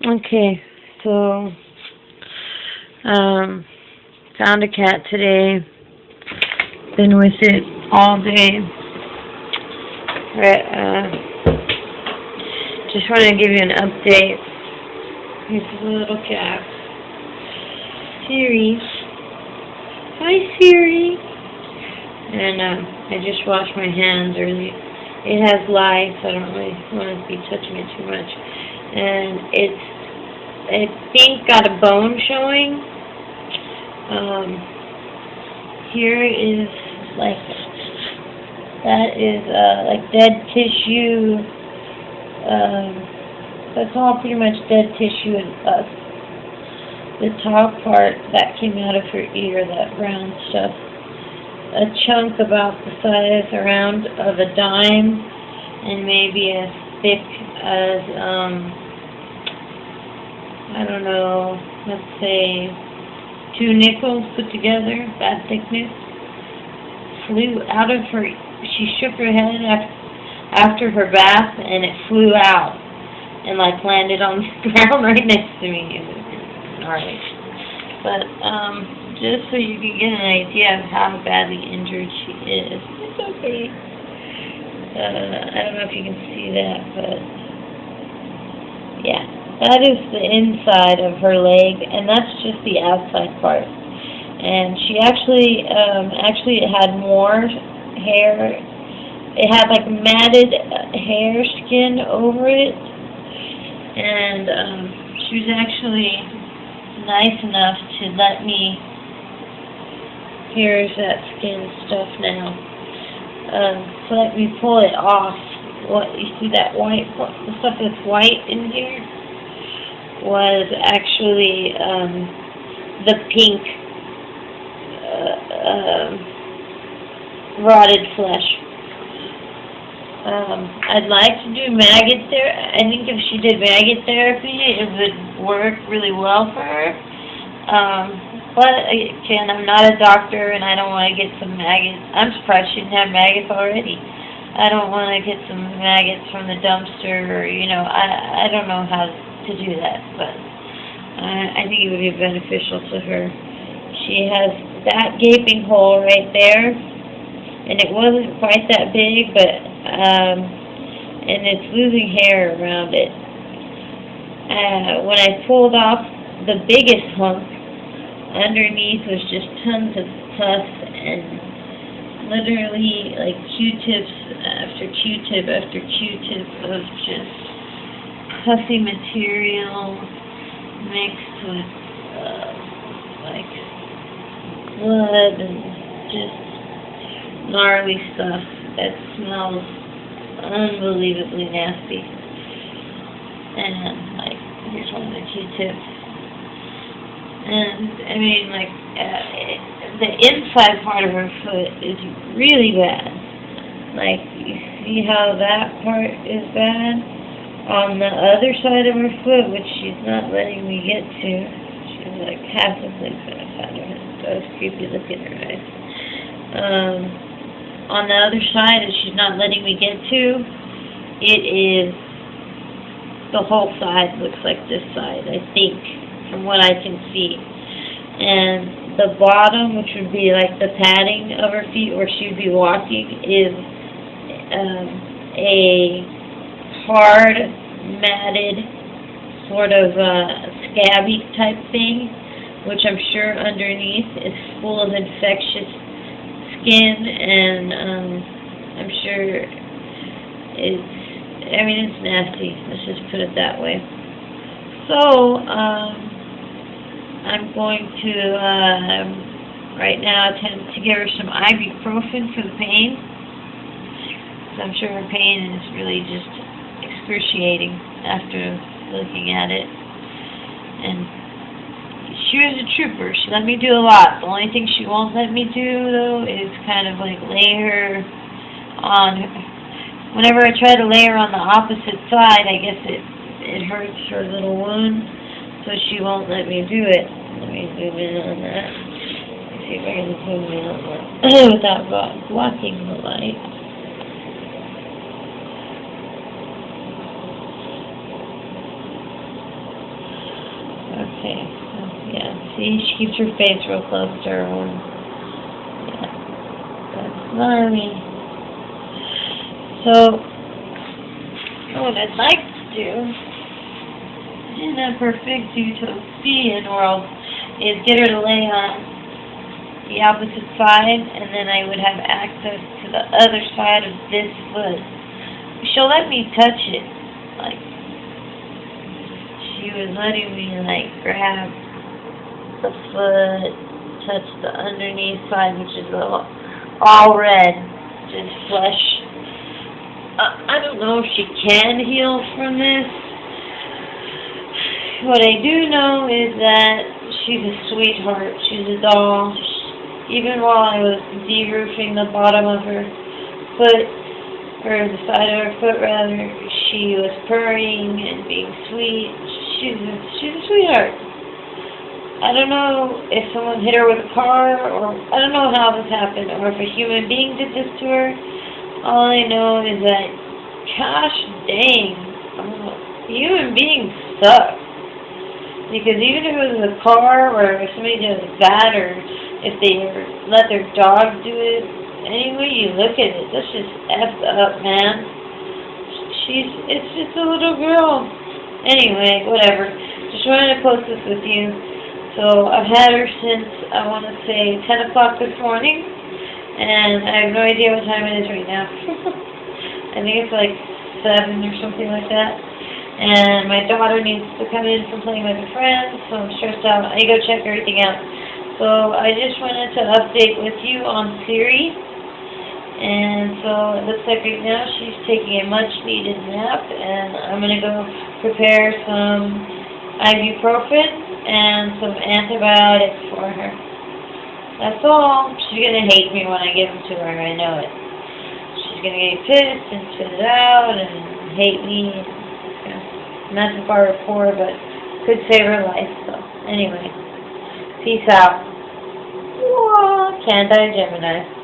Okay, so found a cat today. Been with it all day. But, just wanted to give you an update. Here's the little cat. Siri. Hi, Siri. And I just washed my hands early. It has lice. I don't really want to be touching it too much. And I think, got a bone showing. Here is like, that is like dead tissue. That's all pretty much dead tissue and pus. The top part that came out of her ear, that brown stuff, a chunk about the size around of a dime, and maybe as thick as I don't know, let's say 2 nickels put together, that thickness, flew out of her. She shook her head after her bath, and it flew out and like landed on the ground right next to me. It was gnarly. But just so you can get an idea of how badly injured she is. It's okay. I don't know if you can see that, but yeah, that is the inside of her leg, and that's just the outside part. And she actually it had more hair. It had like matted hair skin over it, and she was actually nice enough to let me. Here's that skin stuff now. So let me pull it off. What you see, that white, the stuff that's white in here was actually the pink rotted flesh. I'd like to do maggot therapy. I think if she did maggot therapy, it would work really well for her. But again, I'm not a doctor, and I don't want to get some maggots. I'm surprised she didn't have maggots already. I don't want to get some maggots from the dumpster, or, I don't know how to do that, but I think it would be beneficial to her. She has that gaping hole right there, and it wasn't quite that big, but and it's losing hair around it. When I pulled off the biggest hunk, underneath was just tons of pus and literally like Q-tips after Q-tip after Q-tip of just pussy material mixed with like blood and just gnarly stuff that smells unbelievably nasty. And like, here's one of the Q-tips. And I mean, like, the inside part of her foot is really bad. Like, you see how that part is bad? On the other side of her foot, which she's not letting me get to, she's like half asleep when I found her. So it's creepy looking at her eyes. On the other side, that she's not letting me get to, it is, the whole side looks like this side, I think, from what I can see. And the bottom, which would be like the padding of her feet where she would be walking, is a hard, matted, sort of scabby type thing, which I'm sure underneath is full of infectious skin, and I'm sure it's nasty. Let's just put it that way. So, I'm going to, right now, attempt to give her some ibuprofen for the pain. So I'm sure her pain is really just excruciating after looking at it. And she was a trooper. She let me do a lot. The only thing she won't let me do, though, is kind of like lay her on, whenever I try to lay her on the opposite side, I guess it hurts her little wound, so she won't let me do it. Let me zoom in on that. Let's see if I can zoom in on that without blocking the light. Okay, so, yeah, see, she keeps her face real close to her one. Yeah, that's smarmy. So, what I'd like to do, in a perfect utopian world, is get her to lay on the opposite side, and then I would have access to the other side of this foot. She'll let me touch it, like, she was letting me, like, grab the foot, touch the underneath side, which is all red, just flesh. I don't know if she can heal from this. What I do know is that she's a sweetheart. She's a doll. Even while I was de-roofing the bottom of her foot, or the side of her foot rather, she was purring and being sweet. She's a sweetheart. I don't know if someone hit her with a car, or I don't know how this happened, or if a human being did this to her. All I know is that, gosh dang, human beings suck. Because even if it was a car, or if somebody does that, or if they let their dog do it, any way you look at it, that's just effed up, man. It's just a little girl. Anyway, whatever. Just wanted to post this with you. So, I've had her since, I want to say, 10 o'clock this morning. And I have no idea what time it is right now. I think it's like 7 or something like that. And my daughter needs to come in from playing with her friends, so I'm stressed out. I go check everything out. So I just wanted to update with you on Siri. And so it looks like right now she's taking a much needed nap, and I'm going to go prepare some ibuprofen and some antibiotics for her. That's all. She's going to hate me when I give them to her, I know it. She's going to get pissed and spit it out and hate me. Not too far before, but could save her life, so anyway. Peace out. Can't I, Gemini?